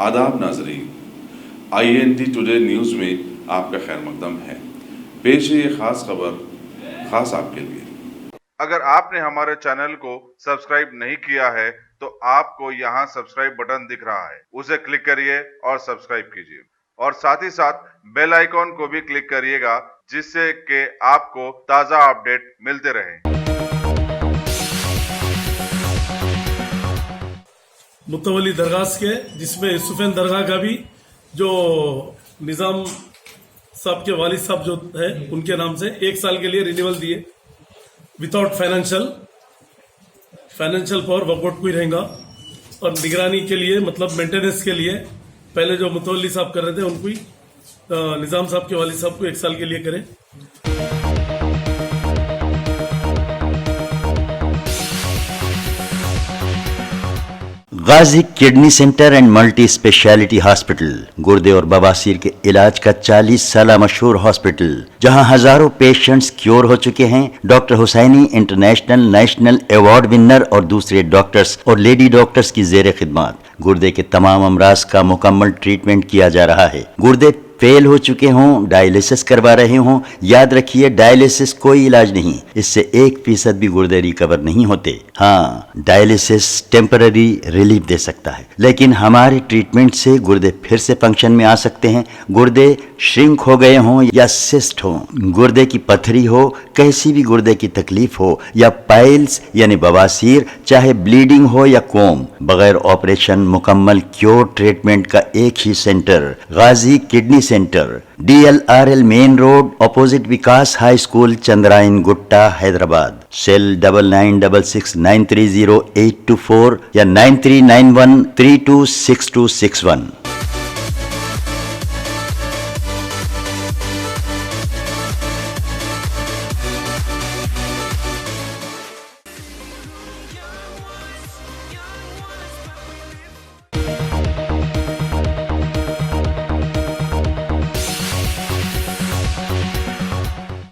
आदाब नाजरीन, INT today news में आपका खैर मकदम है। पेश है ये खास खबर खास आपके लिए। अगर आपने हमारे चैनल को सब्सक्राइब नहीं किया है तो आपको यहाँ सब्सक्राइब बटन दिख रहा है, उसे क्लिक करिए और सब्सक्राइब कीजिए और साथ ही साथ बेल आइकॉन को भी क्लिक करिएगा, जिससे कि आपको ताज़ा अपडेट मिलते रहें। मुतवली दरगाह के, जिसमें यूसुफैन दरगाह का भी जो निज़ाम साहब के वालिद साहब जो है उनके नाम से 1 साल के लिए रिन्यूअल दिए विदाउट फाइनेंशियल पावर वकआउट कोई रहेगा और निगरानी के लिए मतलब मेंटेनेंस के लिए पहले जो मुतवली साहब कर रहे थे उनको ही निज़ाम साहब के वालिद साहब को 1 साल के लिए करें। Ghazi kidney centre and multi speciality hospital गुर्दे और बवासीर के इलाज का 40 साल मशहूर हॉस्पिटल, जहां हजारों पेशेंट्स क्योर हो चुके हैं। Doctor Husaini international national award winner और दूसरे डॉक्टर्स और लेडी डॉक्टर्स की जेर खिदमत गुर्दे के तमाम अमराज का मुकम्मल ट्रीटमेंट किया जा रहा है। गुर्दे फेल हो चुके हों, डायलिसिस करवा रहे हों, याद रखिए डायलिसिस कोई इलाज नहीं, इससे 1% भी गुर्दे रिकवर नहीं होते। हाँ, डायलिसिस टेम्पररी रिलीफ दे सकता है, लेकिन हमारे ट्रीटमेंट से गुर्दे फिर से फंक्शन में आ सकते हैं। गुर्दे श्रिंक हो गए हों या सिस्ट हो, गुर्दे की पथरी हो, कैसी भी गुर्दे की तकलीफ हो या पाइल्स यानी बवासीर, चाहे ब्लीडिंग हो या कोम, बगैर ऑपरेशन मुकम्मल क्योर ट्रीटमेंट का एक ही centre, Ghazi kidney centre, DLRL main road, opposite Vikas high school, Chandrayan Gutta, Hyderabad. Cell 9966930824 या 9391326261।